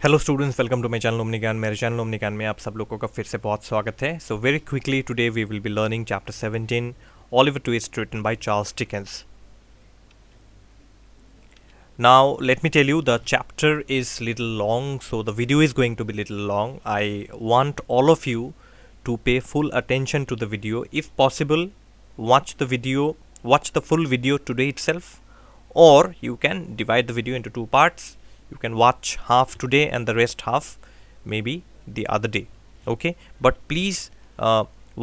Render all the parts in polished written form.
Hello students, welcome to my channel Omni Gyan. मेरे channel Omni ज्ञान में आप सब लोगों का फिर से बहुत स्वागत है। So very quickly today we will be learning chapter 17 Oliver Twist, written by Charles Dickens. Now let me tell you, the chapter is little long, so the video is going to be little long. I want all of you to pay full attention to the video. If possible, watch the full video today itself, or you can divide the video into two parts. You can watch half today and the rest half maybe the other day. Okay, but please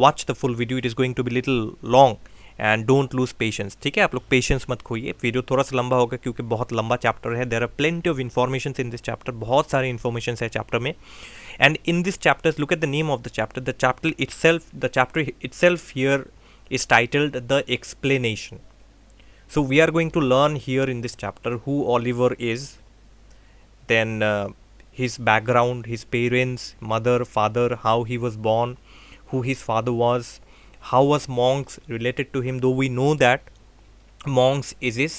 watch the full video. It is going to be little long and don't lose patience. ठीक है, आप लोग patience मत खोइए। Video थोड़ा सा लंबा होगा क्योंकि बहुत लंबा चैप्टर है। There are plenty of information in this chapter, बहुत सारे इन्फॉर्मेशन है चैप्टर में। And in this chapter, look at the name of the chapter itself here is titled The Explanation. So we are going to learn here in this chapter who Oliver is, then his background, his parents, mother, father, how he was born, who his father was, how was Monks related to him, though we know that Monks is his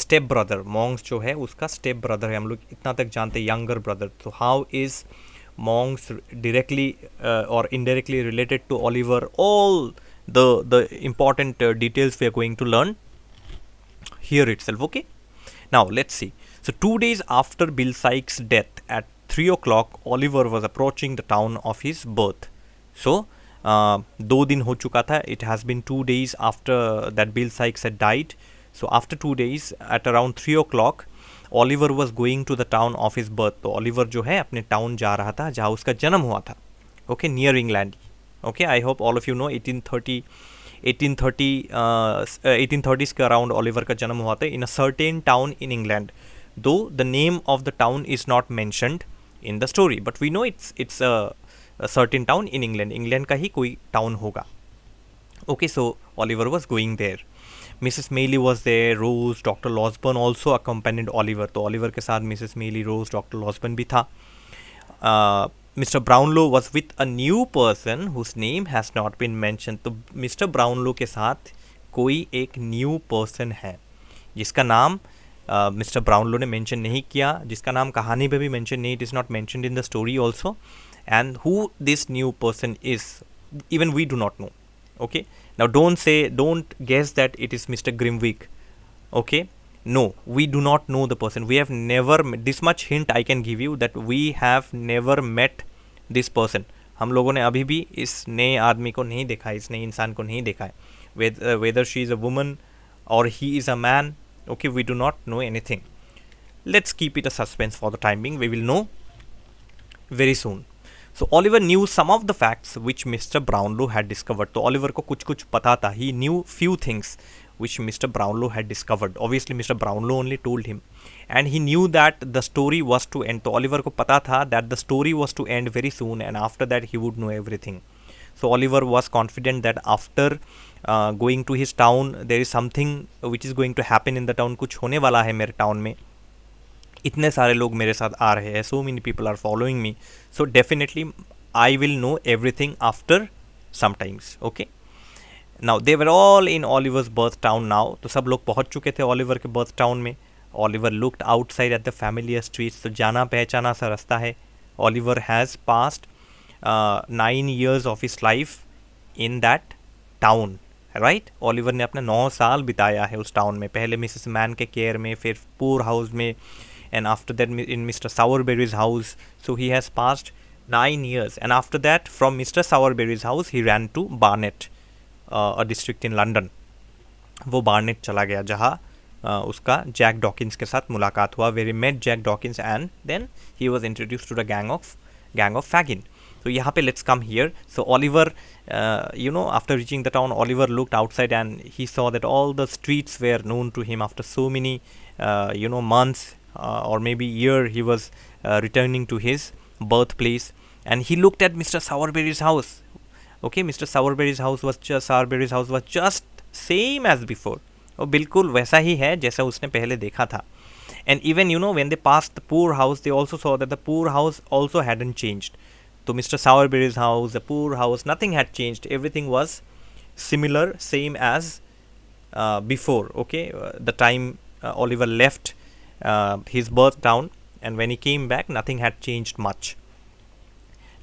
step brother. Monks जो है उसका step brother है, हम लोग इतना तक जानते हैं, younger brother. So how is Monks directly or indirectly related to Oliver? All the important details we are going to learn here itself. Okay, now let's see. So 2 days after Bill Sykes' death, at 3 o'clock, Oliver was approaching the town of his birth. So 2 दिन हो चुका था. It has been 2 days after that Bill Sykes had died. So after 2 days, at around 3 o'clock, Oliver was going to the town of his birth. तो Oliver जो है अपने town जा रहा था जहाँ उसका जन्म हुआ था. Okay, near England. Okay, I hope all of you know 1830s के अराउंड ओलिवर का जन्म हुआ था in a certain town in England. Though the name of the town is not mentioned in the story, but we know it's a certain town in England. England का ही कोई town होगा. Okay, so Oliver was going there. Mrs Maylie was there, Rose, doctor Losberne also accompanied Oliver. तो Oliver के साथ Mrs मेली, रोज, doctor Losberne भी था. Mr. Brownlow was with a new person whose name has not been mentioned. तो mister Brownlow के साथ कोई एक न्यू पर्सन है जिसका नाम मिस्टर ब्राउनलो ने मेंशन नहीं किया, जिसका नाम कहानी में भी मेंशन नहीं. It is not mentioned in the story also. And who this new person is, even we do not know. Okay, now don't guess that it is Mr Grimwig. Okay, no, we do not know the person. We have never met. This much hint I can give you, that we have never met this person. हम लोगों ने अभी भी इस नए आदमी को नहीं देखा है, इस नए इंसान को नहीं देखा है. Whether she is a woman or he is a man, okay, we do not know anything. Let's keep it a suspense for the time being. We will know very soon. So Oliver knew some of the facts which Mr. Brownlow had discovered. तो Oliver को कुछ कुछ पता था. He knew few things which Mr. Brownlow had discovered. Obviously Mr. Brownlow only told him, and he knew that the story was to end. तो Oliver को पता था that the story was to end very soon, and after that he would know everything. So Oliver was confident that after going to his town, there is something which is going to happen in the town. कुछ होने वाला है मेरे town में. इतने सारे लोग मेरे साथ आ रहे हैं. So many people are following me. So definitely I will know everything after some times. Okay, now they were all in Oliver's birth town now. तो सब लोग पहुंच चुके थे ऑलिवर के बर्थ टाउन में. Oliver looked outside at the familiar streets. तो जाना पहचाना सा रास्ता है. Oliver has passed 9 years of his life in that town. Right, Oliver ने अपने 9 साल बिताया है उस टाउन में. पहले मिसेस मैन के केयर में, फिर पूर हाउस में, and after that in Mr. Sowerberry's house. So he has passed 9 years, and after that from Mr. Sowerberry's house he ran to Barnet, a district in London. वो Barnett चला गया जहाँ उसका जैक डॉकिंस के साथ मुलाकात हुआ. where he met Jack Dawkins, and then he was introduced to the gang of Fagin. So यहाँ पे let's come here. So Oliver, after reaching the town, Oliver looked outside and he saw that all the streets were known to him after so many months or maybe year. He was returning to his birthplace, and he looked at Mr. Sowerberry's house. Okay, Mr. Sowerberry's house was just same as before. और बिल्कुल वैसा ही है जैसा उसने पहले देखा था. And even when they passed the poor house, they also saw that the poor house also hadn't changed. So Mr. Sowerberry's house, the poor house, nothing had changed. Everything was similar, same as before. Okay, the time Oliver left his birth town, and when he came back, nothing had changed much.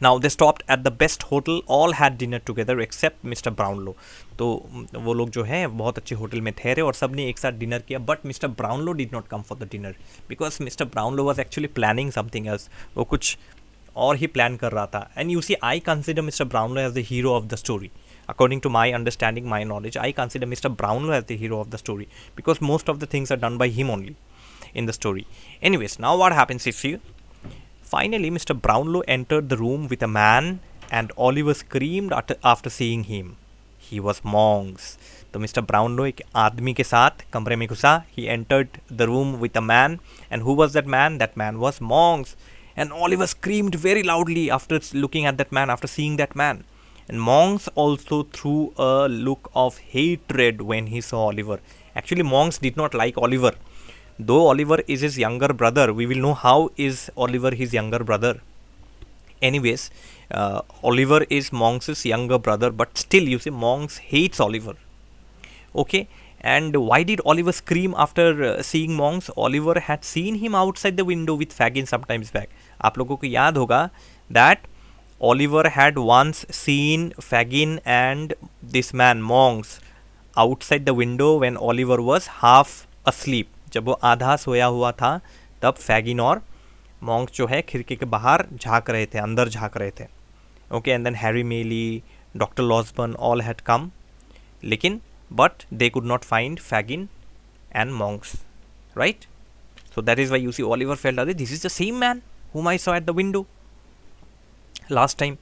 Now they stopped at the best hotel, all had dinner together except Mr. Brownlow. तो वो लोग जो है बहुत अच्छे hotel में ठहरे और सब ने एक साथ डिनर किया, but mister Brownlow did not come for the dinner because mister Brownlow was actually planning something else. वो कुछ और ही प्लान कर रहा था. And you see, I consider mister Brownlow as the hero of the story. According to my understanding, my knowledge, I consider Mr. Brownlow as the hero of the story because most of the things are done by him only in the story. Anyways, now what happens is, finally Mr. Brownlow entered the room with a man and Oliver screamed after seeing him. He was Monks. तो mister Brownlow एक आदमी के साथ कमरे में घुसा. He entered the room with a man, and who was that man? That man was Monks. And Oliver screamed very loudly after looking at that man, after seeing that man. And Monks also threw a look of hatred when he saw Oliver. Actually, Monks did not like Oliver. Though Oliver is his younger brother, we will know how is Oliver his younger brother. Anyways, Oliver is Monks' younger brother, but still, you see, Monks hates Oliver. Okay, and why did Oliver scream after seeing Monks? Oliver had seen him outside the window with Fagin sometimes back. आप लोगों को याद होगा that Oliver had once seen Fagin and this man Monks outside the window when Oliver was half asleep. जब वो आधा सोया हुआ था तब Fagin और Monks जो है खिड़की के बाहर झाँक रहे थे, अंदर झाँक रहे थे. Okay, and then Harry Maylie, Dr. Losburn all had come, लेकिन but they could not find Fagin and Monks, right? So that is why you see Oliver felt that this is the same man whom I saw at the window last time.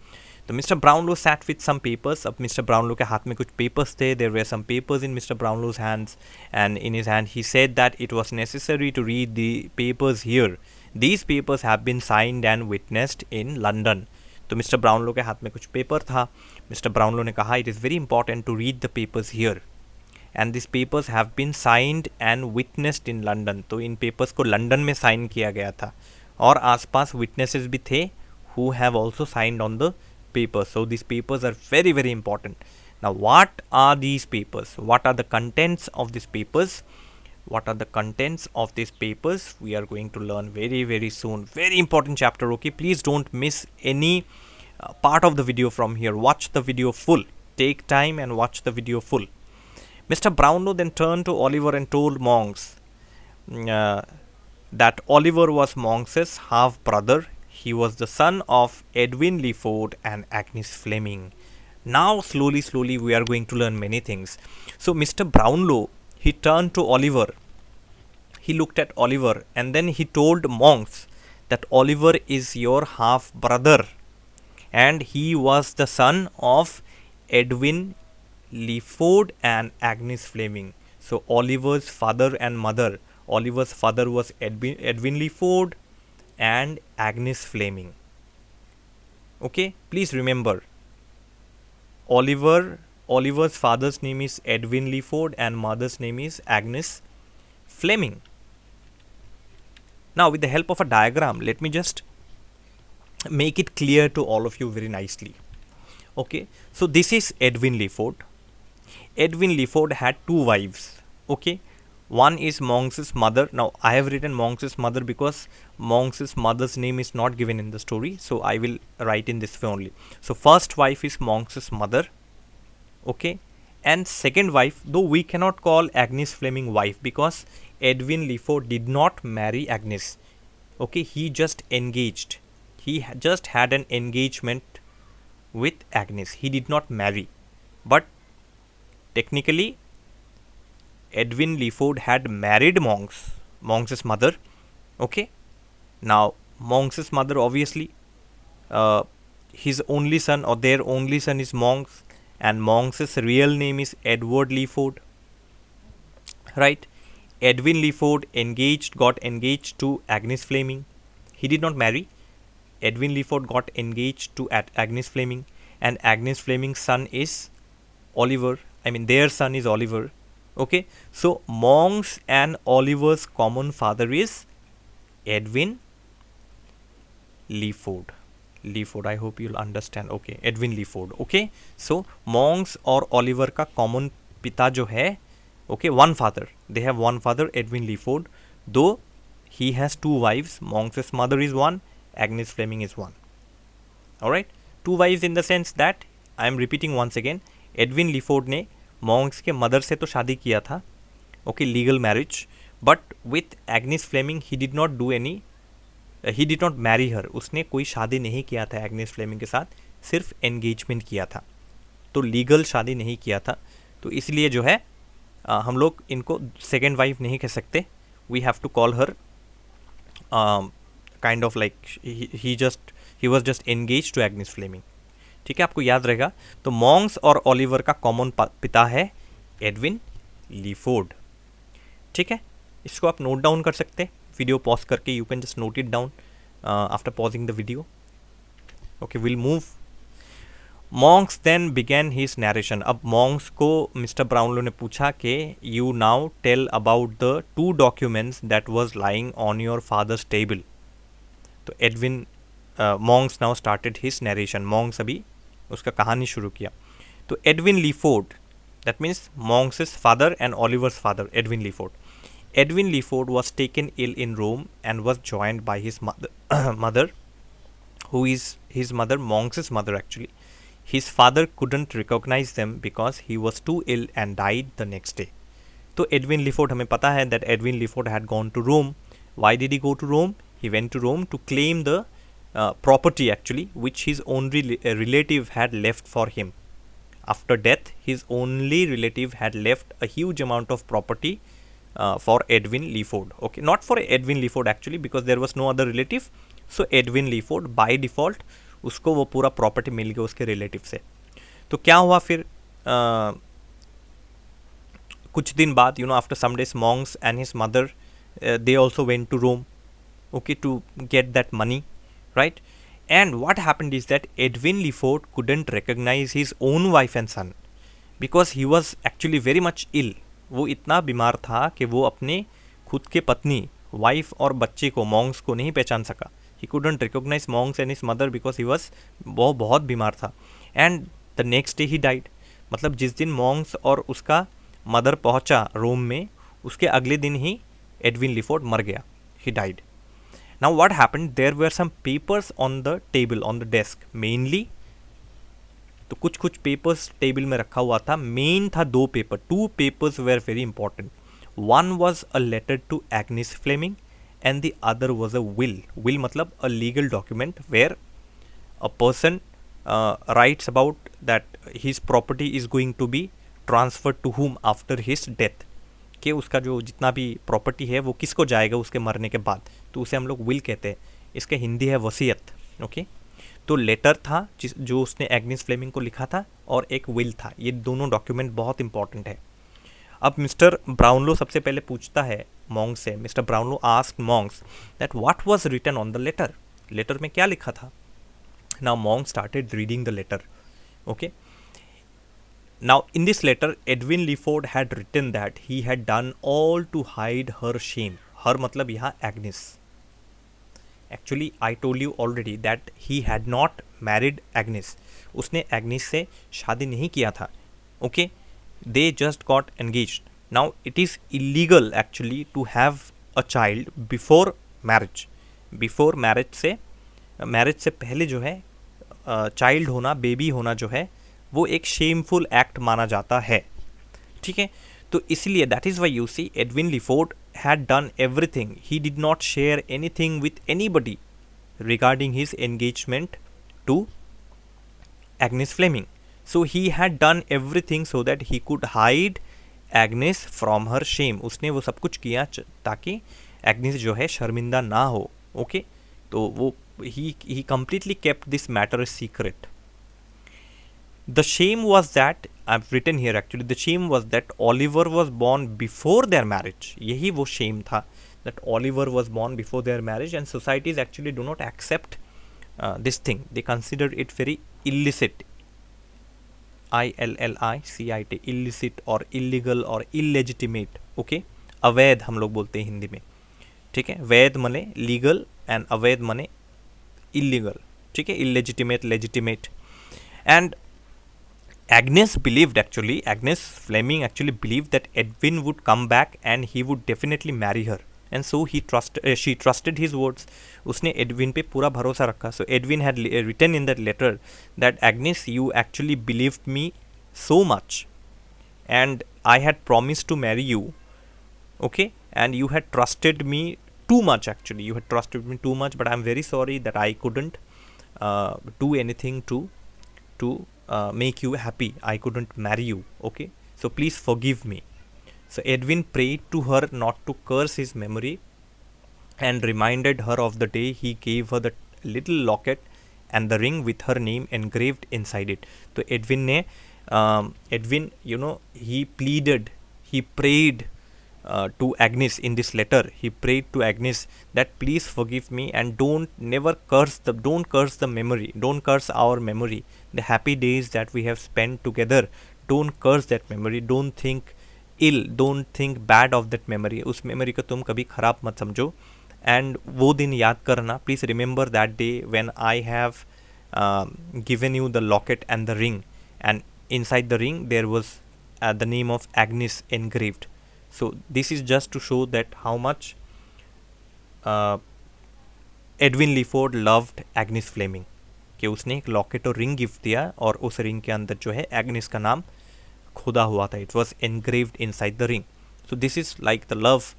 तो mister Brownlow sat with some papers. अब mister Brownlow के हाथ में कुछ papers थे. There were some papers in Mr. Brownlow's hands, and in his hand he said that it was necessary to read the papers here. These papers have been signed and witnessed in London. तो mister Brownlow के हाथ में कुछ paper था. Mister Brownlow ने कहा it is very important to read the papers here, and these papers have been signed and witnessed in London. तो इन papers को लंदन में साइन किया गया था और आसपास witnesses भी थे who have also signed on the papers. So these papers are very, very important. Now what are these papers? What are the contents of these papers? What are the contents of these papers? We are going to learn very, very soon. Very important chapter, okay? Please don't miss any part of the video from here. Watch the video full. Take time and watch the video full. Mr. Brownlow then turned to Oliver and told Monks that Oliver was Monks's half-brother. He was the son of Edwin Leaford and Agnes Fleming. Now slowly we are going to learn many things. So Mr. Brownlow, he turned to Oliver. He looked at Oliver and then he told Monks that Oliver is your half-brother and he was the son of Edwin Leaford and Agnes Fleming. So Oliver's father and mother. Oliver's father was Edwin Leaford and Agnes Fleming. Okay, please remember, Oliver's father's name is Edwin Leaford and mother's name is Agnes Fleming. Now with the help of a diagram, let me just make it clear to all of you very nicely. Okay, so this is Edwin Leaford. Edwin Leaford had two wives. Okay, one is Monks's mother. Now I have written Monks's mother because Monks's mother's name is not given in the story, so I will write in this way only. So first wife is Monks's mother. Okay, and second wife, though we cannot call Agnes Fleming wife because Edwin Leaford did not marry Agnes. Okay, he just engaged. He just had an engagement with Agnes. He did not marry, but technically Edwin Leaford had married Monks's mother. Okay, now Monks's mother, obviously his only son or their only son is Monks, and Monks's real name is Edward Leaford, right? Edwin Leaford got engaged to Agnes Fleming. He did not marry. Edwin Leaford got engaged to Agnes Fleming, and Agnes Fleming's son is Oliver. I mean, their son is Oliver. Okay, so Monks and Oliver's common father is Edwin Leaford. I hope you'll understand. Okay, Edwin Leaford. Okay, so Monks और Oliver का common पिता जो है, okay, one father. They have one father, Edwin Leaford. Though he has two wives. Monks's mother is one, Agnes Fleming is one. Alright, two wives in the sense that I am repeating once again, Edwin Leeford ने Monks के mother से तो शादी किया था, okay, legal marriage, but with Agnes Fleming he did not marry her. उसने कोई शादी नहीं किया था एग्निस फ्लेमिंग के साथ, सिर्फ एंगेजमेंट किया था, तो लीगल शादी नहीं किया था. तो इसलिए जो है हम लोग इनको सेकेंड वाइफ नहीं कह सकते. We have to call her kind of like he was just engage to Agnes Fleming. ठीक है, आपको याद रहेगा. तो मॉन्क्स और ओलिवर का कॉमन पिता है एडविन लीफोर्ड. ठीक है, इसको आप नोट डाउन कर सकते हैं वीडियो पॉज करके. You can just note it down after pausing the video. Okay, will move. Monks then began his narration. अब मॉन्क्स को मिस्टर ब्राउनलो ने पूछा कि you now tell about the 2 documents that was lying on your father's table. तो Edwin Monks now started his narration. Monks अभी उसका कहानी शुरू किया. तो Edwin Leeford, that means Monks father and Oliver's father, Edwin Leeford. Edwin Leaford was taken ill in Rome and was joined by his mother, who is his mother, Monks's mother actually. His father couldn't recognize them because he was too ill and died the next day. तो Edwin Leaford हमें पता है that Edwin Leaford had gone to Rome. Why did he go to Rome? He went to Rome to claim the property actually which his only relative had left for him. After death, his only relative had left a huge amount of property for Edwin Leaford. Okay, not for Edwin Leaford actually because there was no other relative. So Edwin Leaford by default उसको वो पूरा property मिल गया उसके relative से. तो क्या हुआ फिर कुछ दिन बाद, you know, after some days Monks and his mother they also went to Rome, okay, to get that money, right? And what happened is that Edwin Leaford couldn't recognize his own wife and son because he was actually very much ill. वो इतना बीमार था कि वो अपने खुद के पत्नी, वाइफ और बच्चे को, मॉन्क्स को नहीं पहचान सका. ही couldn't recognize monks and his mother because he was बहुत बीमार था. And the next day he died. मतलब जिस दिन मॉन्क्स और उसका मदर पहुंचा रोम में, उसके अगले दिन ही एडविन लीफोर्ड मर गया. He died. Now what happened, there were some papers on the table, on the desk mainly. तो कुछ पेपर्स टेबल में रखा हुआ था. मेन था 2 paper. 2 papers were very important. One was a letter to Agnes Fleming and the other was a will. Will मतलब a legal document where a person writes about that his property is going to be transferred to whom after his death. कि उसका जो जितना भी property है वो किसको जाएगा उसके मरने के बाद. तो उसे हम लोग विल कहते हैं. इसका हिंदी है वसीयत. ओके, तो लेटर था जो उसने एग्निस फ्लेमिंग को लिखा था और एक विल था. ये दोनों डॉक्यूमेंट बहुत इंपॉर्टेंट है. अब मिस्टर ब्राउनलो सबसे पहले पूछता है मॉन्क्स से. Mister Brownlow asked Monks that what was written on the letter. Letter में क्या लिखा था. Now Monks started reading the letter. Okay, now in this letter Edwin Leeford had written that he had done all to hide her shame. Her मतलब यहाँ Agnes. Actually, I told you already that he had not married Agnes. उसने Ignis से शादी नहीं किया था. Okay, they just got engaged. Now it is illegal actually to have a child before marriage. Before marriage से पहले जो है चाइल्ड होना, बेबी होना जो है, वो एक शेमफुल एक्ट माना जाता है. ठीक है, तो इसलिए that is why you see Edwin Leeford had done everything. He did not share anything with anybody regarding his engagement to Agnes Fleming. So he had done everything so that he could hide Agnes from her shame. उसने वो सब कुछ किया ताकि Ignis जो है शर्मिंदा ना हो. ओके, तो वो he completely kept this matter a secret. The shame was that, I've written here actually, the shame was that Oliver was born before their marriage. यही वो shame था, that Oliver was born before their marriage, and societies actually do not accept this thing. They consider it very illicit. ILLICIT, illicit or illegal or illegitimate. Okay, अवैध हम लोग बोलते हैं हिंदी में. ठीक है, वैध मने लीगल एंड अवैध मने इलीगल. ठीक है, illegitimate, legitimate. And Agnes Fleming actually believed that Edwin would come back and he would definitely marry her. and so she trusted his words. उसने एडविन पे पूरा भरोसा रखा. So Edwin had written in that letter that Agnes, you actually believed me so much, and I had promised to marry you, okay, and you had trusted me too much. Actually, you had trusted me too much, but I'm very sorry that I couldn't do anything to make you happy. I couldn't marry you, okay, so please forgive me. So Edwin prayed to her not to curse his memory and reminded her of the day he gave her the little locket and the ring with her name engraved inside it. तो Edwin, you know, he pleaded, he prayed to Agnes in this letter. He prayed to Agnes that please forgive me and don't curse the memory, don't curse our memory, the happy days that we have spent together. Don't curse that memory, don't think ill, don't think bad of that memory. उस memory को तुम कभी खराब मत समझो, and वो दिन याद करना. Please remember that day when I have given you the locket and the ring, and inside the ring there was the name of Agnes engraved. So this is just to show that how much Edwin Leaford loved Agnes Fleming, कि उसने एक locket और ring gift दिया और उस ring के अंदर जो है एग्निस का नाम खुदा हुआ था. It was engraved inside the ring. So this is like the love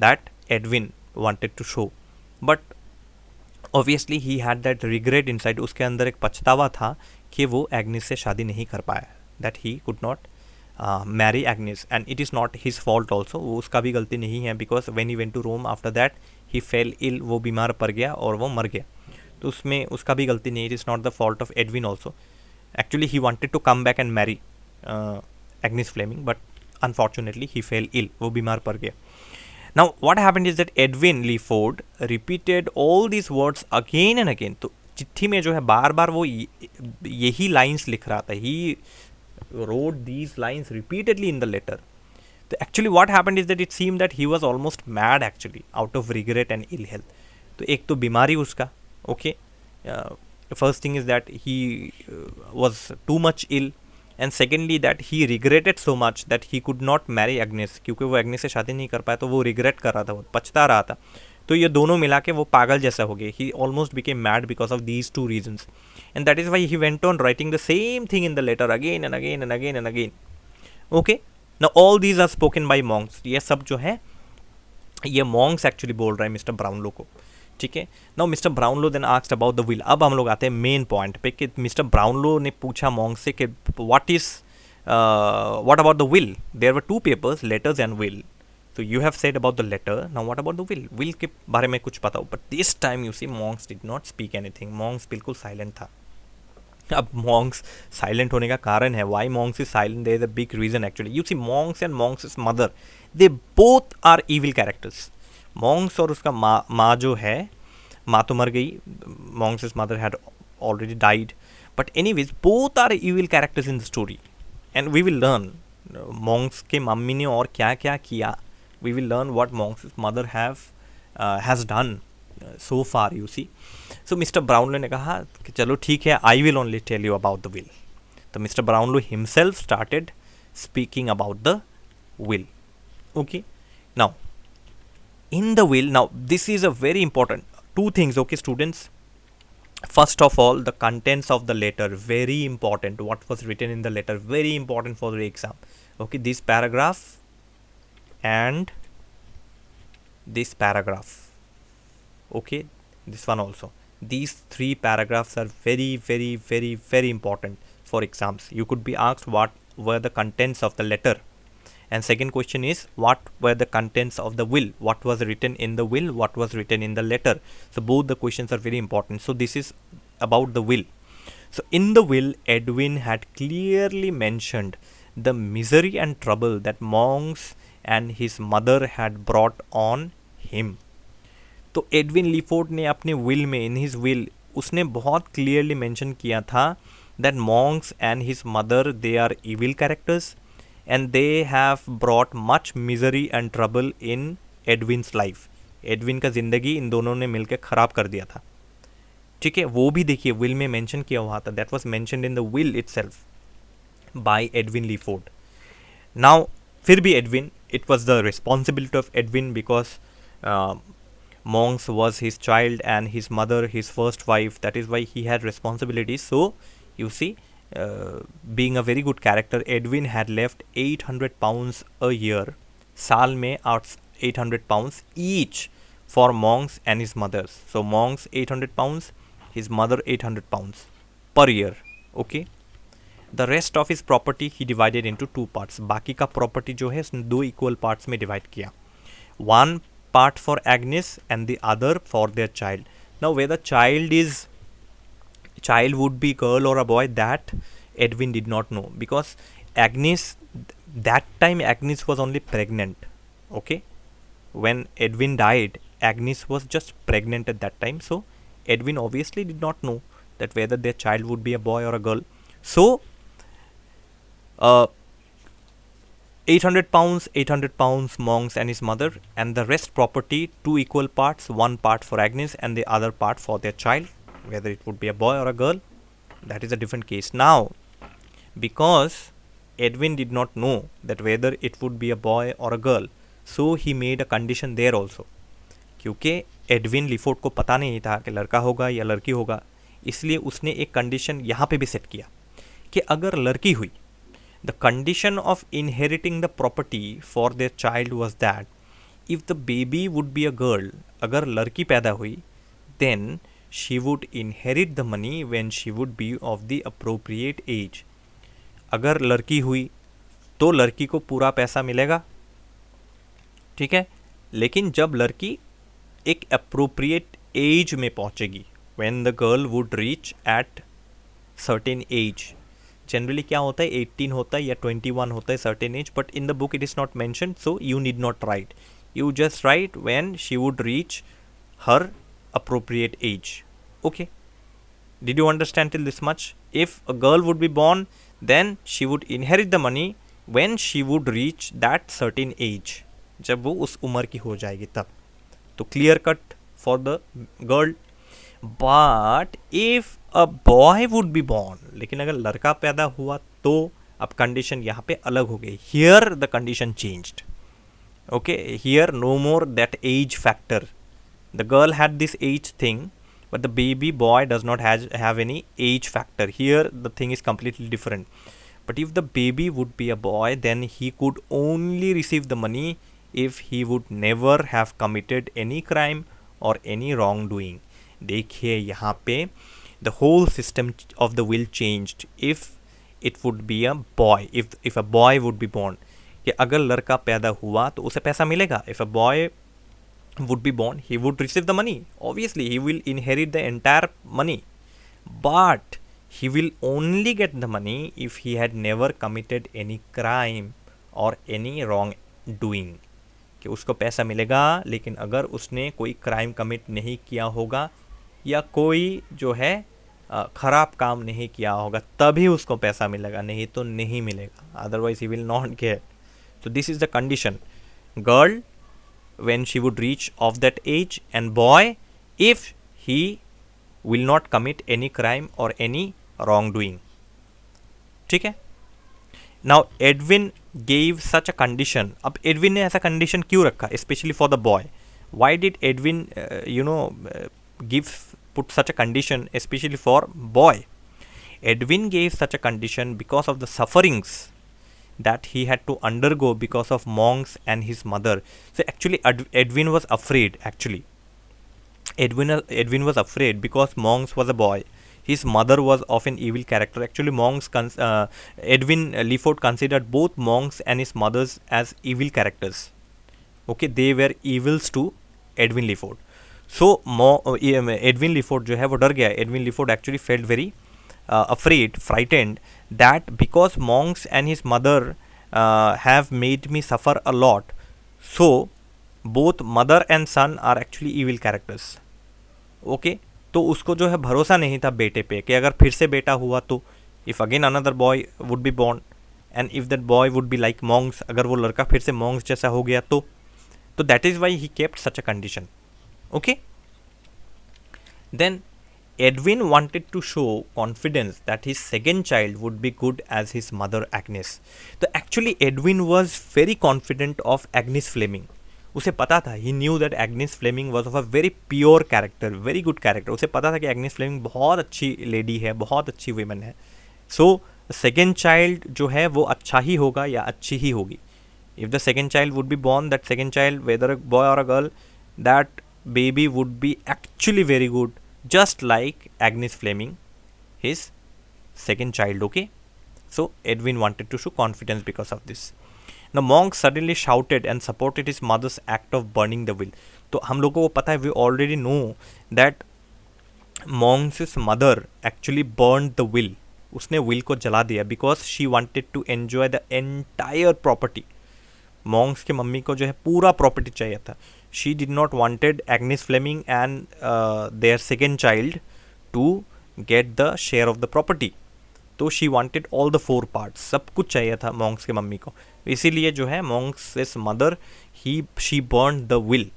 that Edwin wanted to show, but obviously he had that regret inside. उसके अंदर एक पछतावा था कि वो एग्निस से शादी नहीं कर पाया, that he could not marry Agnes, and it is not his fault also. वो उसका भी गलती नहीं है, because when he went to Rome after that he fell ill, वो बीमार पड़ गया और वो मर गया. तो उसमें उसका भी गलती नहीं. It is not the fault of Edwin also. Actually he wanted to come back and marry Agnes Fleming, but unfortunately he fell ill, वो बीमार पड़ गया. Now what happened is that Edwin Leaford repeated all these words again and again. तो चिट्ठी में जो है बार बार वो यही लाइन्स लिख रहा था. He wrote these lines repeatedly in the letter. So actually what happened is that it seemed that he was almost mad actually, out of regret and ill health. तो एक तो बीमारी उसका, okay, first thing is that he was too much ill, and secondly that he regretted so much that he could not marry Agnes. क्योंकि वो Agnes से शादी नहीं कर पाया तो वो regret कर रहा था, वो पछता रहा था. तो ये दोनों मिला के वो पागल जैसा हो गया. He almost became mad because of these two reasons, and that is why he went on writing the same thing in the letter again and again and again and again. Okay, now all these are spoken by monks. ये सब जो है ये monks actually बोल रहे हैं mister Brownlow को, ठीक है. Now mister Brownlow then asked about the will. अब हम लोग आते हैं मेन पॉइंट पे कि मिस्टर ब्राउनलो ने पूछा मॉन्क से कि what about the will? There were two papers, letters and will. So you have said about the letter, now what about the will? Will के बारे में कुछ पता हो, but this time you see monks did not speak anything. monks बिल्कुल silent था. अब monks silent होने का कारण है, why monks is silent, there is a big reason actually. You see monks and monks' mother, they both are evil characters. monks और उसका माँ जो है, माँ तो मर गई, monks' mother had already died, but anyways both are evil characters in the story, and we will learn monks के मम्मी ने और क्या क्या किया. We will learn what monks' mother has done so far, you see. So Mr. Brownlow ने कहा कि चलो ठीक है, I will only tell you about the will. तो Mr. Brownlow himself started speaking about the will. Okay, now in the will, now this is a very important two things, okay students. First of all, the contents of the letter, very important. What was written in the letter, very important for the exam. Okay, this paragraph and this paragraph, okay, this one also. These three paragraphs are very very very very important for exams. You could be asked what were the contents of the letter, and second question is what were the contents of the will, what was written in the will, what was written in the letter. So both the questions are very important. So this is about the will. So in the will, Edwin had clearly mentioned the misery and trouble that monks and his mother had brought on him. तो Edwin Leeford ने अपने will में, in his will, उसने बहुत clearly mention किया था that monks and his mother, they are evil characters and they have brought much misery and trouble in Edwin's life. Edwin का ज़िंदगी इन दोनों ने मिलकर ख़राब कर दिया था, ठीक है. वो भी देखिए विल में मेंशन किया हुआ था. That was mentioned in the will itself bye Edwin Leeford. Now फिर भी Edwin, it was the responsibility of Edwin, because uh, Monks was his child and his mother his first wife. That is why he had responsibilities. So you see, being a very good character, Edwin had left 800 pounds a year. साल में 800 pounds each for Monks and his mothers. So Monks 800 pounds, his mother 800 pounds per year. Okay. The rest of his property he divided into two parts. बाकी का property जो है उसने दो equal parts में divide किया. One part for Agnes and the other for their child. Now whether child would be girl or a boy, that Edwin did not know, because Agnes, that time Agnes was only pregnant. Okay, when Edwin died, Agnes was just pregnant at that time, so Edwin obviously did not know that whether their child would be a boy or a girl. So 800 pounds, Monks and his mother, and the rest property, two equal parts, one part for Agnes and the other part for their child, whether it would be a boy or a girl, that is a different case. Now, because Edwin did not know that whether it would be a boy or a girl, so he made a condition there also. क्योंकि Edwin Lifford को पता नहीं था कि लड़का होगा या लड़की होगा, इसलिए उसने एक कंडीशन यहाँ पे भी सेट किया कि अगर लड़की हुई, the condition of inheriting the property for their child was that if the baby would be a girl, अगर लड़की पैदा हुई, then she would inherit the money when she would be of the appropriate age. अगर लड़की हुई तो लड़की को पूरा पैसा मिलेगा, ठीक है, लेकिन जब लड़की एक appropriate age में पहुंचेगी, when the girl would reach at certain age, generally क्या होता है 18 होता है या 21 होता है certain age, but in the book it is not mention, so you need not right, you just right when she would reach her appropriate age. Okay, did you understand till this much? If a girl would be born, then she would inherit the money when she would reach that certain age, जब वो उस उम्र की हो जाएगी तब. तो clear cut for the girl. But if a boy would be born, लेकिन अगर लड़का पैदा हुआ तो अब कंडीशन यहाँ पे अलग हो गई. Here the condition changed. Okay, here no more that age factor. The girl had this age thing, but the baby boy does not have any age factor. Here the thing is completely different. But if the baby would be a boy, then he could only receive the money if he would never have committed any crime or any wrongdoing. देखिए यहाँ पे the whole system of the will changed. If it would be a boy, if a boy would be born, कि अगर लड़का पैदा हुआ तो उसे पैसा मिलेगा. If a boy would be born, he would receive the money. Obviously he will inherit the entire money, but he will only get the money if he had never committed any crime or any wrong doing. कि उसको पैसा मिलेगा, लेकिन अगर उसने कोई crime commit नहीं किया होगा या कोई जो है ख़राब काम नहीं किया होगा, तभी उसको पैसा मिलेगा, नहीं तो नहीं मिलेगा. Otherwise he will not gate. So this is the condition. Girl when she would reach of that age, and boy if he will not commit any crime or any wrongdoing. ठीक है. Now Edwin gave such a condition. अब Edwin ने ऐसा condition क्यों रखा, especially for the boy? Why did Edwin put such a condition especially for boy? Edwin gave such a condition because of the sufferings that he had to undergo because of Monks and his mother. So actually Edwin was afraid. Actually Edwin was afraid because Monks was a boy, his mother was of an evil character. Actually Edwin Leaford considered both Monks and his mothers as evil characters. Okay, they were evils to Edwin Leaford. So Edwin Leaford जो है वो डर गया. Edwin Leaford actually felt very frightened that because Monks and his mother have made me suffer a lot, so both mother and son are actually evil characters. Okay, तो उसको जो है भरोसा नहीं था बेटे पे कि अगर फिर से बेटा हुआ तो if again another boy would be born and if that boy would be like Monks, अगर वो लड़का फिर से Monks जैसा हो गया तो that is why he kept such a condition. Okay, then Edwin wanted to show confidence that his second child would be good as his mother Agnes. So actually Edwin was very confident of Agnes Fleming. उसे पता था, he knew that Agnes Fleming was of a very pure character, very good character. उसे पता था कि Agnes Fleming बहुत अच्छी lady है, बहुत अच्छी वीमेन है. सो सेकेंड चाइल्ड जो है वो अच्छा ही होगा या अच्छी ही होगी. If the second child would be born, that second child whether a boy or a girl, that baby would be actually very good, just like Agnes Fleming, his second child. Okay, so Edwin wanted to show confidence because of this. Now Monk suddenly shouted and supported his mother's act of burning the will. तो हम लोगों को पता है, we already know that Monk's mother actually burned the will. उसने will को जला दिया because she wanted to enjoy the entire property. Monks के मम्मी को जो है पूरा प्रॉपर्टी चाहिए था. She did not wanted Agnes Fleming and their second child to get the share of the property. तो she wanted all the 4 parts, सब कुछ चाहिए था मॉन्क्स के मम्मी को. इसीलिए जो है Monks mother she burn the will.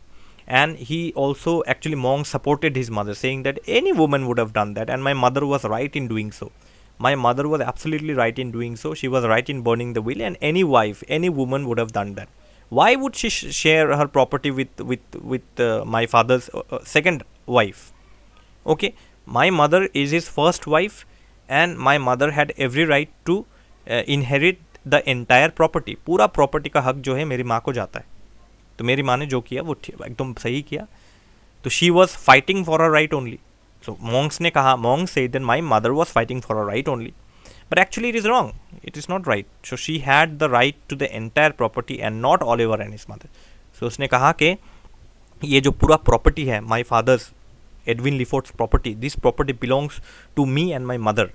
And he also actually Monk supported his mother, saying that any woman would have done that, and my mother was right in doing so. My mother was absolutely right in doing so. She was right in burning the will, and any wife, any woman would have done that. Why would she share her property with my father's second wife? Okay, my mother is his first wife, and my mother had every right to inherit the entire property. पूरा property का हक जो है मेरी माँ को जाता है. तो मेरी माँ ने जो किया वो एकदम सही किया. तो she was fighting for a right only. So Monks ने कहा, Monks said that my mother was fighting for a right only, but actually it is wrong, it is not right. So she had the right to the entire property and not Oliver and his mother. So उसने कहा कि ये जो पूरा property है, my father's Edwin Leeford's property, this property belongs to me and my mother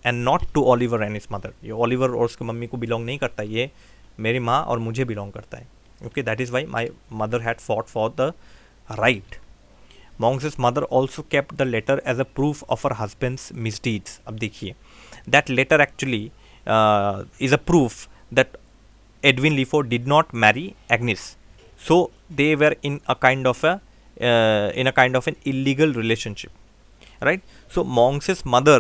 and not to Oliver and his mother. ये Oliver और उसकी मम्मी को बिलोंग नहीं करता, ये मेरी माँ और मुझे बिलोंग करता है. Okay, that is why my mother had fought for the right. Monks' mother also kept the letter as a proof of her husband's misdeeds. अब देखिए, that letter actually is a proof that Edwin Leaford did not marry Agnes. So they were in a kind of an illegal relationship, right? So Monks' mother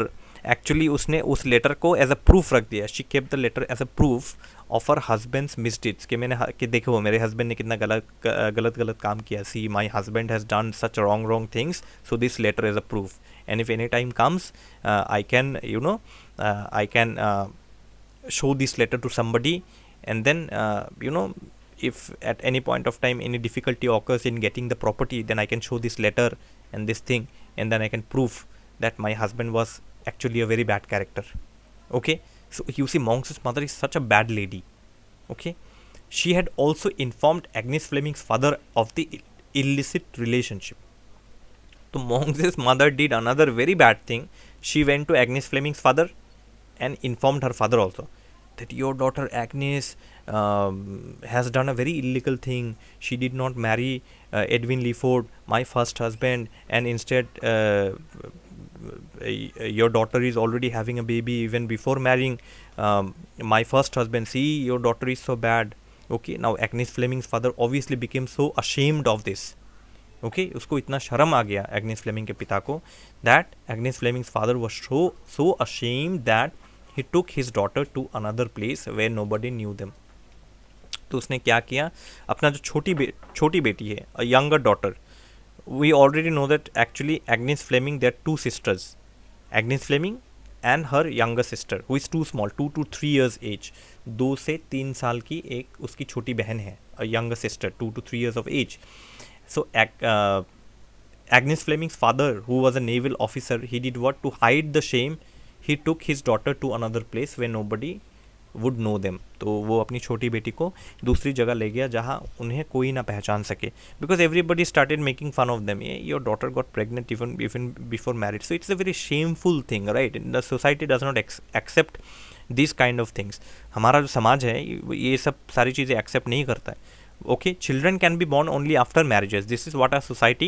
actually उसने उस letter को as a proof रख दिया. She kept the letter as a proof of her husband's misdeeds, कि कि देखो मेरे husband ने कितना गलत काम किया. See my husband has done such wrong things, so this letter is a proof. And if any time comes I can show this letter to somebody, and then if at any point of time any difficulty occurs in getting the property, then I can show this letter and this thing, and then I can prove that my husband was actually a very bad character. Okay, so you see Monks' mother is such a bad lady. Okay, she had also informed Agnes Fleming's father of the illicit relationship. So Monks' mother did another very bad thing. She went to Agnes Fleming's father and informed her father also that your daughter Agnes has done a very illegal thing. She did not marry Edwin Leaford, my first husband, and instead your daughter is already having a baby even before marrying my first husband. See, your daughter is so bad. Okay, now Agnes Fleming's father obviously became so ashamed of this. Okay, उसको इतना शर्म आ गया Agnes Fleming के पिता को, that Agnes Fleming's father was so ashamed that he took his daughter to another place where nobody knew them. तो उसने क्या किया, अपना जो छोटी बेटी है, a younger daughter, we already know that actually Agnes Fleming, there are 2 sisters, Agnes Fleming and her younger sister who is too small, 2 to 3 years age. 2 से 3 साल की एक उसकी छोटी बहन है, a younger sister, 2 to 3 years of age. So Agnes Fleming's father, who was a naval officer, he did what? To hide the shame, he took his daughter to another place where nobody would know them. तो वो अपनी छोटी बेटी को दूसरी जगह ले गया जहाँ उन्हें कोई ना पहचान सके, because everybody started making fun of them. Your daughter got pregnant even before marriage. So it's a very shameful thing, right? The society does not accept these kind of things. हमारा जो समाज है ये सब सारी चीज़ें accept नहीं करता है. Okay, children can be born only after marriages. This is what our society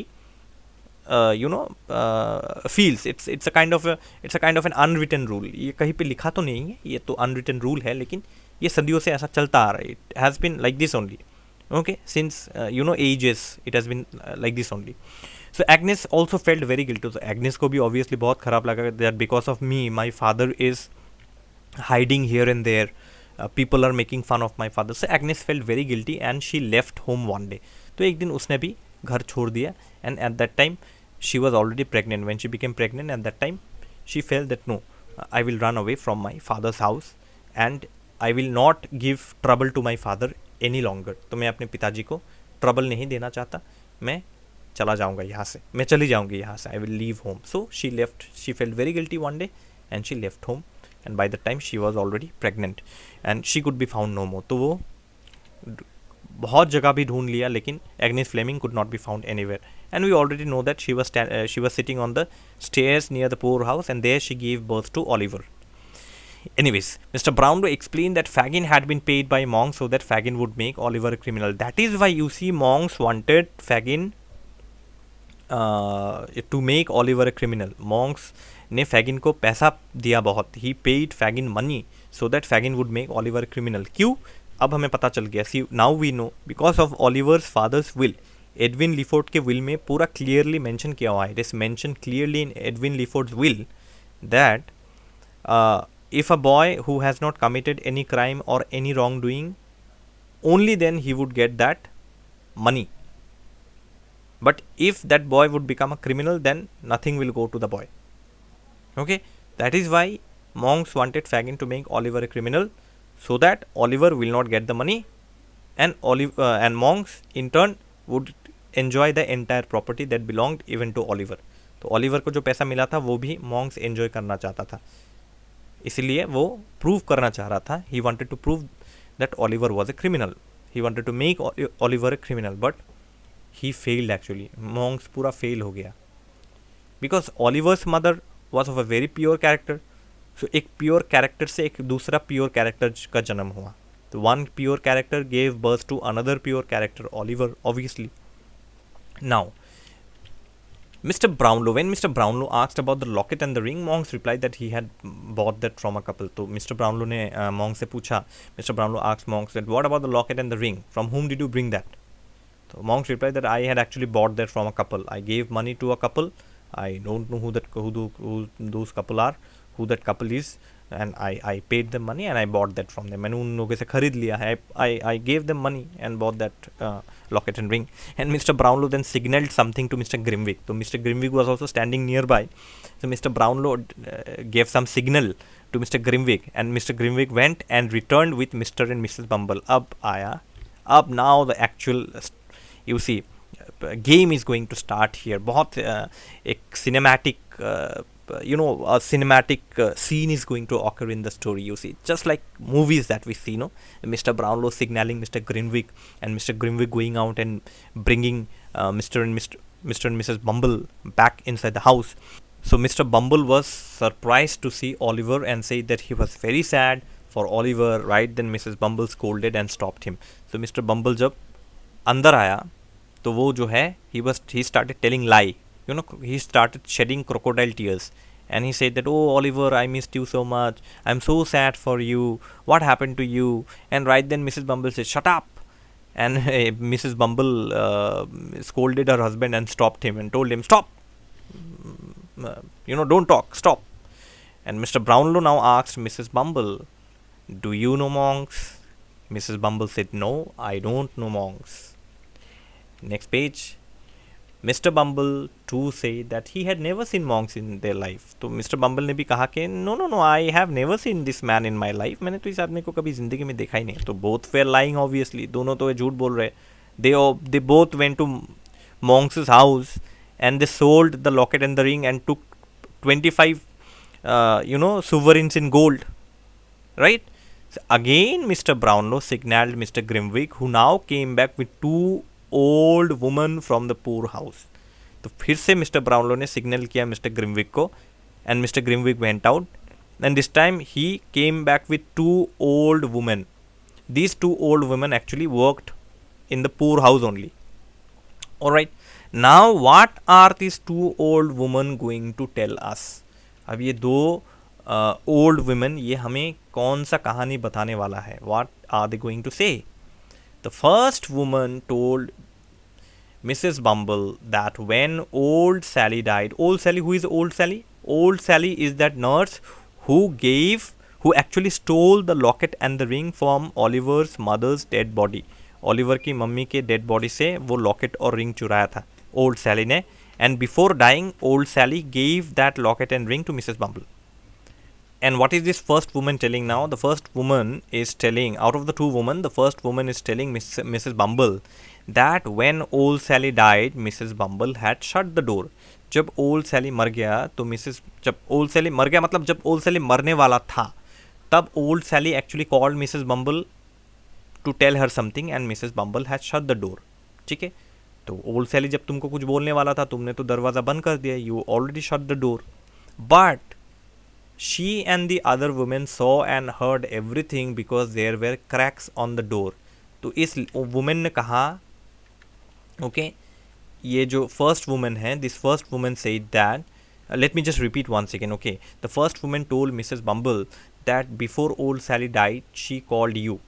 feels. It's a kind of an unwritten rule. ये कहीं पे लिखा तो नहीं है, ये तो unwritten rule है, लेकिन ये सदियों से ऐसा चलता आ रहा है. It has been like this only. Okay, since ages it has been like this only. So Agnes also felt very guilty. So Agnes को भी obviously बहुत खराब लगा that because of me my father is hiding here and there. People are making fun of my father. So Agnes felt very guilty and she left home one day. तो तो एक दिन उसने भी घर छोड़ दिया. And eight that time she was already pregnant. When she became pregnant, at that time she felt that no, I will run away from my father's house and I will not give trouble to my father any longer. तो मैं अपने पिताजी को trouble नहीं देना चाहता, मैं चला जाऊंगा यहाँ से, मैं चली जाऊंगी यहाँ से. I will leave home. So she left. She felt very guilty one day and she left home. And by the time she was already pregnant and she could be found no more. तो वो बहुत जगह भी ढूंढ लिया लेकिन Agnes Fleming could not be found anywhere. And we already know that she was sitting on the stairs near the poorhouse and there she gave birth to Oliver. Anyways, Mr. Brownlow explained that Fagin had been paid by Monks so that Fagin would make Oliver a criminal. That is why you see Monks wanted Fagin to make Oliver a criminal. Monks ने Fagin को पैसा दिया बहुत. He paid Fagin money so that Fagin would make Oliver a criminal. क्यों? अब हमें पता चल गया. See, now we know because of Oliver's father's will. Edwin Leeford के विल में पूरा क्लियरली मेंशन किया हुआ है. It is mention clearly in Edwin Leeford's will that if a boy who has not committed any crime or any wrongdoing, only then he would get that money. But if that boy would become a criminal, then nothing will go to the boy. Okay, that is why Monks wanted Fagin to make Oliver a criminal so that Oliver will not get the money and Monks in turn would enjoy the entire property that belonged even to Oliver. तो Oliver को जो पैसा मिला था वो भी Monks enjoy करना चाहता था, इसलिए वो प्रूव करना चाह रहा था. He wanted to prove that Oliver was a criminal. He wanted to make Oliver a criminal, but he failed actually. Monks पूरा fail हो गया because Oliver's mother was of a very pure character. So एक pure character से एक दूसरा pure character का जन्म हुआ. So one pure character gave birth to another pure character, Oliver, obviously. Now, Mr. Brownlow, when Mr. Brownlow asked about the locket and the ring, Monks replied that he had bought that from a couple. तो Mr. Brownlow ने Monks से पूछा. Mr. Brownlow asked Monks that what about the locket and the ring? From whom did you bring that? So Monks replied that I had actually bought that from a couple. I gave money to a couple. I don't know who those couple are, who that couple is, and I paid them money and I bought that from them. मैंने उन लोगों से खरीद लिया है. I gave them money and bought that locket and ring. And Mr. Brownlow then signaled something to Mr. Grimwig. So Mr. Grimwig was also standing nearby. So Mr. Brownlow gave some signal to Mr. Grimwig, and Mr. Grimwig went and returned with Mr. and Mrs. Bumble. अब आया. अब now the actual you see game is going to start here. बहुत एक cinematic a cinematic scene is going to occur in the story. You see, just like movies that we see, Mr. Brownlow signaling Mr. Grimwig and Mr. Grimwig going out and bringing Mr. and Mrs. Bumble back inside the house. So Mr. Bumble was surprised to see Oliver and said that he was very sad for Oliver. Right then Mrs. Bumble scolded and stopped him. So Mr. Bumble जब अंदर आया तो वो जो है he started telling lie. He started shedding crocodile tears and he said that, oh Oliver, I missed you so much, I'm so sad for you, what happened to you? And right then Mrs. Bumble said, shut up. And Mrs. Bumble scolded her husband and stopped him and told him, stop, don't talk, stop. And Mr. Brownlow now asked Mrs. Bumble, do you know Monks? Mrs. Bumble said, no, I don't know Monks. Next page. Mr. Bumble too said that he had never seen Monks in their life. तो Mr. Bumble ने भी कहा कि no, I have never seen this man in my life. मैंने तो इस आदमी को कभी ज़िंदगी में देखा ही नहीं. तो both were lying obviously. दोनों तो झूठ बोल रहे. They both went to Monks' house and they sold the locket and the ring and took 25 sovereigns in gold. Right? So again Mr. Brownlow signaled Mr. Grimwig, who now came back with 2 old woman from the poor house. तो फिर से mister Brownlow ने signal किया mister Grimwig को and mister Grimwig went out and this time he came back with 2 old women. These 2 old women actually worked in the poor house only. Alright, now what are these 2 old women going to tell us? अब ये 2 old women ये हमें कौन सा कहानी बताने वाला है? What are they going to say? The first woman told Mrs. Bumble that when old Sally died, old Sally, who is old Sally? Old Sally is that nurse who actually stole the locket and the ring from Oliver's mother's dead body. Oliver की mummy के dead body से वो locket और ring चुराया था old Sally ने, and before dying old Sally gave that locket and ring to Mrs Bumble. And what is this first woman telling now? The first woman is telling, out of the two women, the first woman is telling Mrs. Bumble that when old Sally died, Mrs. Bumble had shut the door. जब old सैली मर गया तो जब old सैली मर गया मतलब जब old सैली मरने वाला था, तब old Sally actually called Mrs Bumble to tell her something and Mrs Bumble has shut the door. ठीक है, तो ओल्ड सैली जब तुमको कुछ बोलने वाला था, तुमने तो दरवाज़ा बंद कर दिया, you already shut the door. But she and the other women saw and heard everything because there were cracks on the door. तो इस वुमेन ने कहा, ओके, ये जो फर्स्ट वुमेन है, this first women said that, let me just repeat once again, okay. The first woman told Mrs. Bumble that before old Sally died, she called you.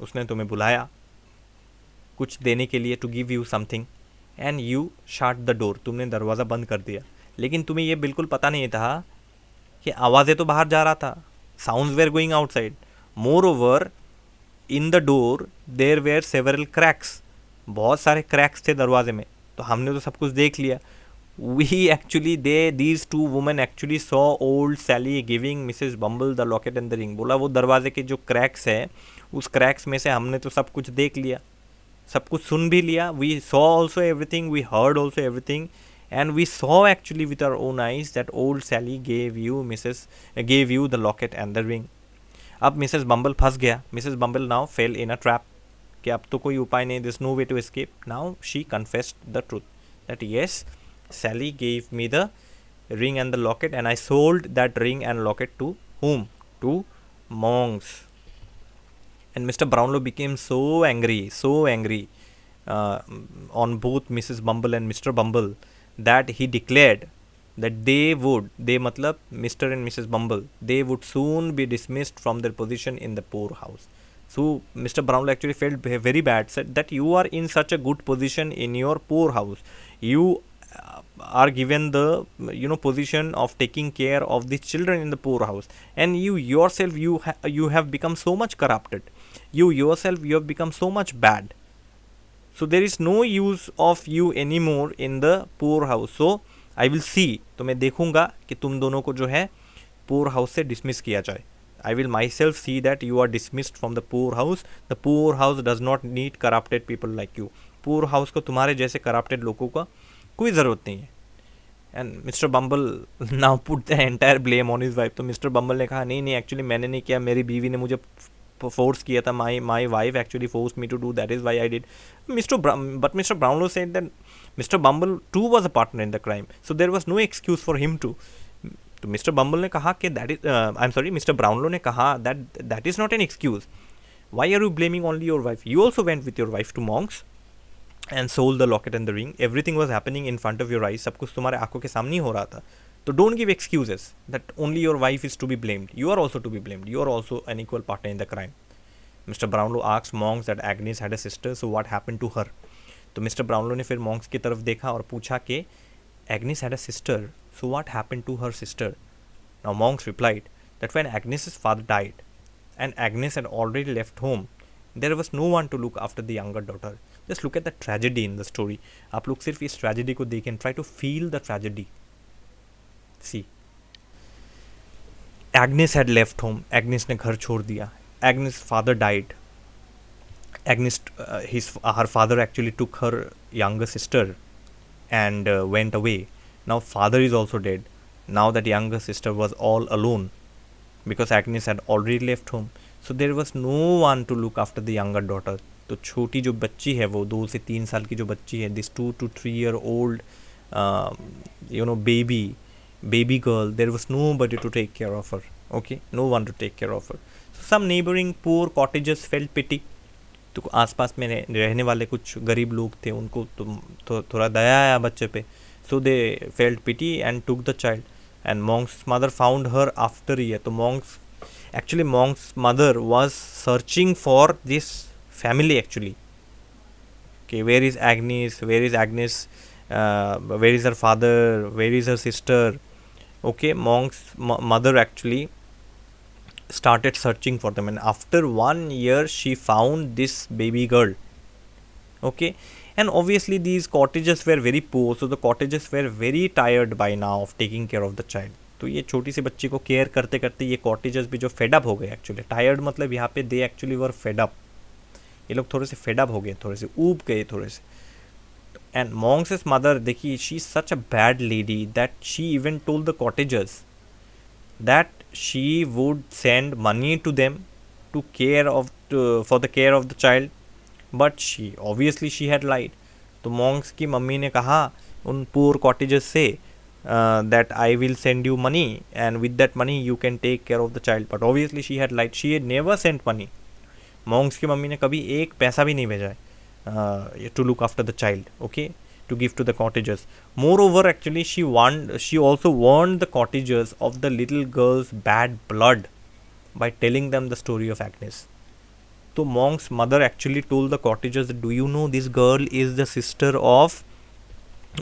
उसने तुम्हें बुलाया कुछ देने के लिए, to give you something, and you shut the door. तुमने दरवाज़ा बंद कर दिया, लेकिन तुम्हें ये बिल्कुल पता नहीं था कि आवाज़ें तो बाहर जा रहा था, sounds were going outside. Moreover in the door there were several cracks, बहुत सारे क्रैक्स थे दरवाजे में. तो हमने तो सब कुछ देख लिया. We actually these two women actually saw old Sally giving Mrs Bumble the locket and the ring. बोला वो दरवाजे के जो क्रैक्स है, उस क्रैक्स में से हमने तो सब कुछ देख लिया, सब कुछ सुन भी लिया. We saw also everything, we heard also everything, and we saw actually with our own eyes that old Sally gave you the locket and the ring. अब मिसेस बम्बल फंस गया. Mrs bumble now fell in a trap कि अब तो कोई उपाय नहीं, there's no way to escape. Now she confessed the truth that yes, Sally gave me the ring and the locket and I sold that ring and locket to whom? To monks. And Mr. Brownlow became so angry on both Mrs. Bumble and Mr. Bumble that he declared that they matlab Mr. and Mrs. Bumble, they would soon be dismissed from their position in the poorhouse. So Mr. Brownlow actually felt very bad, said that you are in such a good position in your poorhouse, you are given the position of taking care of the children in the poorhouse, and you yourself you have become so much corrupted, you have become so much bad. So there is no use of you anymore in the poor house. So I will see, तो मैं देखूंगा कि तुम दोनों को जो है poor house से dismiss किया जाए. I will myself see that you are dismissed from the poor house. The poor house does not need corrupted people like you. Poor house को तुम्हारे जैसे corrupted लोगों का कोई ज़रूरत नहीं है. And Mr. Bumble now put the entire blame on his wife. तो Mr. Bumble ने कहा नहीं actually मैंने नहीं किया, मेरी बीवी ने मुझे force किया था, my wife actually forced me to do, that is why I did. But Mr. Brownlow said that Mr. Bumble too was a partner in the crime, so there was no excuse for him to. तो Mr. Bumble ने कहा कि Mr. Brownlow ने कहा that is not an excuse. Why are you blaming only your wife? You also went with your wife to monks and sold the locket and the ring. Everything was happening in front of your eyes. सब कुछ तुम्हारे आंखों के सामने हो रहा था. So don't give excuses that only your wife is to be blamed. You are also to be blamed. You are also an equal partner in the crime. Mr. Brownlow asked monks that Agnes had a sister, so what happened to her? तो Mr. Brownlow ने फिर monks की तरफ देखा और पूछा कि Agnes had a sister, so what happened to her sister? Now monks replied that when Agnes's father died and Agnes had already left home, there was no one to look after the younger daughter. Just look at the tragedy in the story. आप लोग सिर्फ इस tragedy को देखें, try to feel the tragedy. See, Agnes had left home. Agnes ने घर छोड़ दिया. Agnes' father died. Her father actually took her younger sister and went away. Now father is also dead. Now that younger sister was all alone because Agnes had already left home. So there was no one to look after the younger daughter. तो छोटी जो बच्ची है, वो 2 से 3 साल की जो बच्ची है, this 2 to 3 year old baby girl, there was nobody to take care of her. Okay, no one to take care of her. So some neighboring poor cottagers felt pity. तो आसपास में रहने वाले कुछ गरीब लोग थे, उनको तो थोड़ा दया आया बच्चे पे. So they felt pity and took the child. And Monk's mother found her after a year. तो Monk's mother was searching for this family actually. Okay, where is Agnes? Where is her father? Where is her sister? Okay, Monk's mother actually started searching for them, and after 1 year she found this baby girl. Okay, and obviously these cottagers were very poor, so the cottagers were very tired by now of taking care of the child. तो ये छोटी सी बच्ची को care करते करते ये कॉटेजर्स भी जो फेड अप हो गए, एक्चुअली टायर्ड मतलब यहाँ पे they actually were fed up, ये लोग थोड़े से फेड अप हो गए, थोड़े से ऊब गए थोड़े से. एंड मॉन्क्स मदर देखिए, she is such a bad lady that she even told the cottagers that she would send money to them to care of for the care of the child, but she obviously she had lied. तो monks की mummy ने कहा उन poor cottagers से that I will send you money and with that money you can take care of the child, but obviously she had lied. She had never sent money. monks की mummy ने कभी एक पैसा भी नहीं भेजा है to look after the child, okay, to give to the cottagers. Moreover, actually, she also warned the cottagers of the little girl's bad blood by telling them the story of Agnes. So Monk's mother actually told the cottagers, do you know this girl is the sister of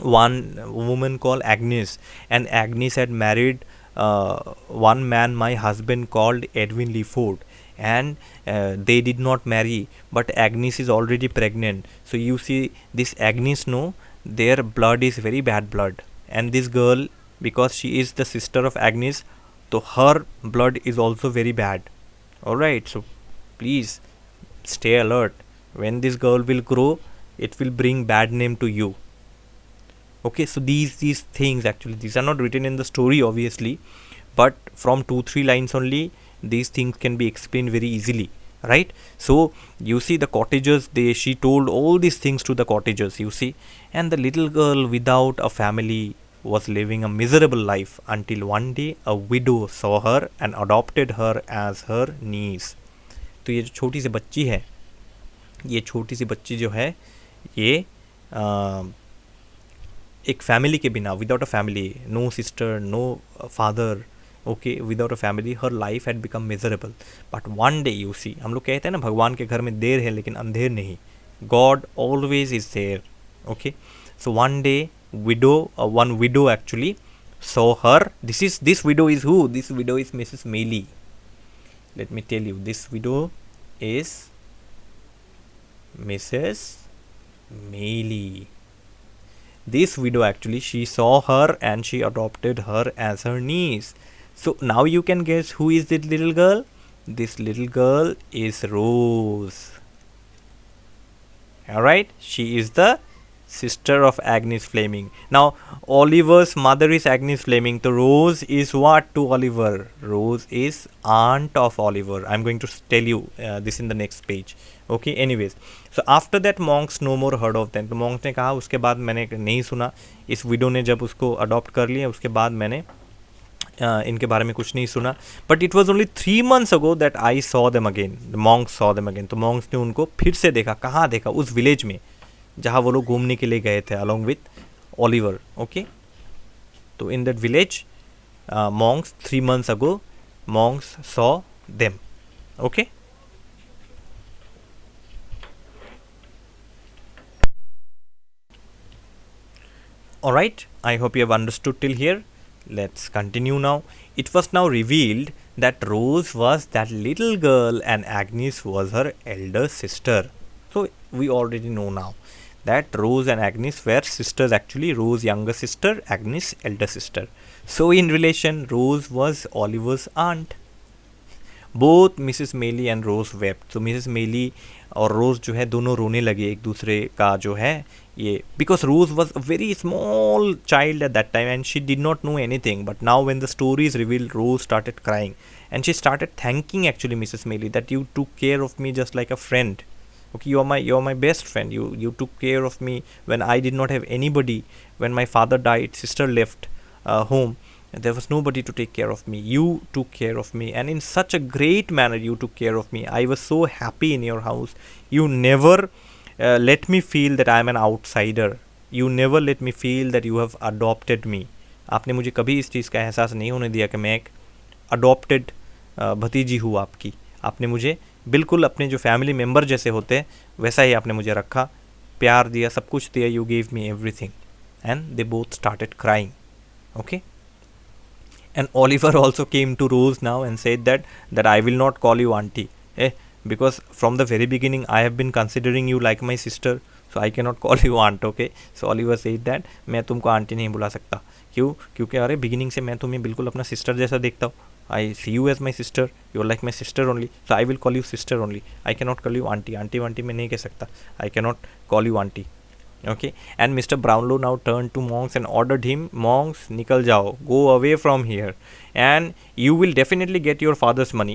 one woman called Agnes, and Agnes had married one man, my husband, called Edwin Leaford, and they did not marry, but Agnes is already pregnant. So you see, this Agnes, no, their blood is very bad blood, and this girl, because she is the sister of Agnes, so her blood is also very bad. Alright, so please stay alert. When this girl will grow, it will bring bad name to you. Okay, so these things, actually these are not written in the story obviously, but from 2-3 lines only these things can be explained very easily, right? So you see, the cottagers, she told all these things to the cottagers, you see, and the little girl without a family was living a miserable life until one day a widow saw her and adopted her as her niece. तो ये जो छोटी सी बच्ची है, ये छोटी सी बच्ची जो है, ये एक फैमिली के बिना, without a family, no sister, no father, okay, without a family, her life had become miserable. But one day, you see, हम लोग कहते हैं ना, भगवान के घर में देर है लेकिन अंधेर नहीं. God always is there. Okay, so one day one widow actually saw her. This widow is who? This widow is Mrs. Maylie. Let me tell you, this widow is Mrs. Maylie. This widow actually, she saw her and she adopted her as her niece. So now you can guess who is this little girl? This little girl is Rose. Alright, she is the sister of Agnes Fleming. Now Oliver's mother is Agnes Fleming, so Rose is what to Oliver? Rose is aunt of Oliver. I'm going to tell you this in the next page. Okay, anyways, so after that monks no more heard of them. तो monks ने कहा, उसके बाद मैंने नहीं सुना, इस widow ने जब उसको अडॉप्ट कर लिया उसके बाद मैंने इनके बारे में कुछ नहीं सुना. But it was only 3 months ago that I saw them again, the Monks saw them again. तो मॉन्क्स ने उनको फिर से देखा. कहाँ देखा? उस विलेज में जहाँ वो लोग घूमने के लिए गए थे अलॉन्ग विथ ओलिवर. ओके, तो in that village Monks 3 months ago Monks saw them. Okay, alright, I hope you have understood till here. Let's continue now. It was now revealed that Rose was that little girl and Agnes was her elder sister. So we already know now that Rose and Agnes were sisters actually. Rose younger sister, Agnes elder sister. So in relation, Rose was Oliver's aunt. Both Mrs. Maylie and Rose wept. So Mrs. Maylie और रोज़ जो है दोनों रोने लगे एक दूसरे का जो है ये, because Rose was a very small child at that time and she did not know anything. But now when the story is revealed, Rose started crying and she started thanking actually Mrs Maylie that you took care of me just like a friend. Okay, you're my best friend. You took care of me when I did not have anybody. When my father died, sister left home. There was nobody to take care of me. You took care of me, and in such a great manner you took care of me. I was so happy in your house. You never let me feel that I am an outsider. You never let me feel that you have adopted me. आपने मुझे कभी इस चीज़ का एहसास नहीं होने दिया कि मैं एक अडॉप्टेड भतीजी हूँ आपकी. आपने मुझे बिल्कुल अपने जो फैमिली मेम्बर जैसे होते हैं वैसा ही आपने मुझे रखा, प्यार दिया, सब कुछ दिया. You gave me everything. And they both started crying. Okay, and Oliver also came to Rose now and said that I will not call you auntie, because from the very beginning I have been considering you like my sister. So I can not call you aunt, okay. So Oliver said that मैं तुमको aunty नहीं बुला सकता. क्यों? क्योंकि अरे beginning से मैं तुम्हें बिल्कुल अपना सिस्टर जैसा देखता हूँ. I see you as my sister, you are like my sister only, so I will call you sister only. I can not call you aunty. Aunty वांटी मैं नहीं कह सकता. I can not call you aunty. Okay, and Mr. Brownlow now turned to Monks and ordered him, Monks, निकल जाओ, go away from here, and you will definitely get your father's money.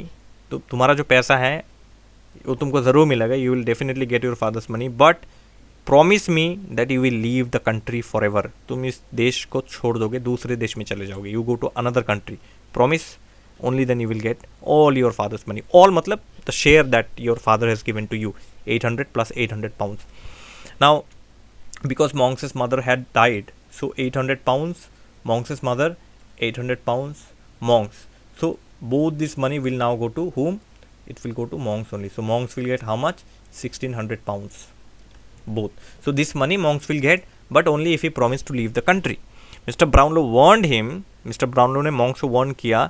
तो तुम्हारा जो पैसा है वो तुमको ज़रूर मिलेगा. You will definitely get your father's money, but promise me that you will leave the country forever. तुम इस देश को छोड़ दोगे, दूसरे देश में चले जाओगे. You go to another country. Promise. Only then you will get all your father's money. All मतलब the share that your father has given to you, 800 plus 800 pounds. Now, because Monks's mother had died, so 800 pounds Monks's mother, 800 pounds Monks. So both this money will now go to whom? It will go to Monks only. So Monks will get how much? 1600 pounds both. So this money Monks will get, but only if he promised to leave the country. Mr. Brownlow warned him. Mr. Brownlow ने Monks को warn किया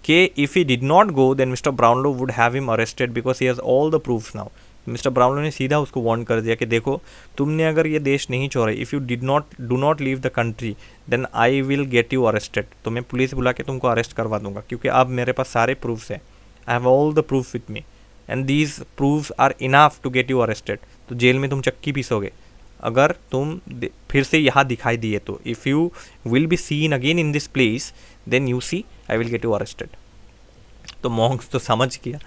कि if he did not go, then Mr. Brownlow would have him arrested because he has all the proofs now. Mister Brownlow ने सीधा उसको warn कर दिया कि देखो, तुमने अगर ये देश नहीं छोड़ा, if you do not leave the country, then I will get you arrested. तो मैं पुलिस बुला के तुमको अरेस्ट करवा दूंगा, क्योंकि अब मेरे पास सारे प्रूफ्स हैं. I have all the proof with me and these proofs are enough to get you arrested. तो जेल में तुम चक्की पीसोगे अगर तुम फिर से यहाँ दिखाई दिए तो. If you will be seen again in this place, then you see I will get you arrested. तो मॉन्क्स तो समझ गया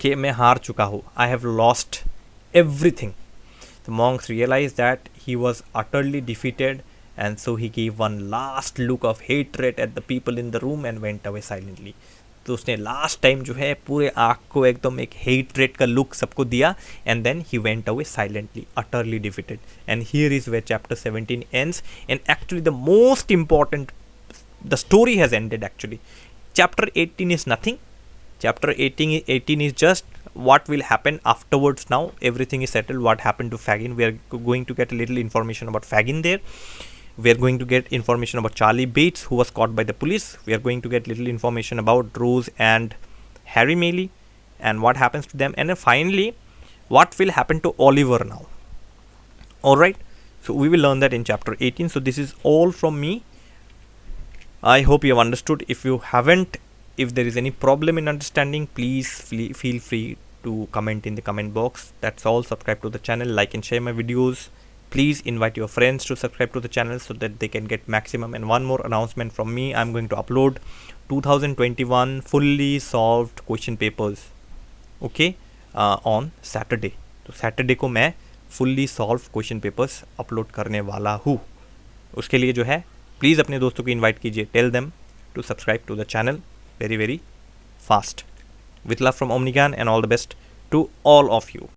कि मैं हार चुका हूँ. I have lost everything. The monks realized that he was utterly defeated, and so he gave one last look of hatred at the people in the room and went away silently. तो उसने last time जो है पूरे आँख को एकदम एक hatred का लुक सबको दिया, and then he went away silently, utterly defeated. And here is where chapter 17 ends, and actually the most important, the story has ended actually. Chapter 18 is nothing. Chapter 18 is just what will happen afterwards. Now everything is settled. What happened to Fagin? We are going to get a little information about Fagin there. We are going to get information about Charlie Bates, who was caught by the police. We are going to get little information about Rose and Harry Maylie and what happens to them. And then finally, what will happen to Oliver now. Alright, so we will learn that in chapter 18. So this is all from me. I hope you have understood. If you haven't, if there is any problem in understanding, please feel free to comment in the comment box. That's all. Subscribe to the channel, like and share my videos. Please invite your friends to subscribe to the channel so that they can get maximum. And one more announcement from me, I'm going to upload 2021 fully solved question papers, okay, on Saturday. तो Saturday को मैं fully solved question papers upload करने वाला हूँ. उसके लिए जो है प्लीज़ अपने दोस्तों को invite कीजिए. Tell them to subscribe to the channel very fast. With love from Omnigan, and all the best to all of you.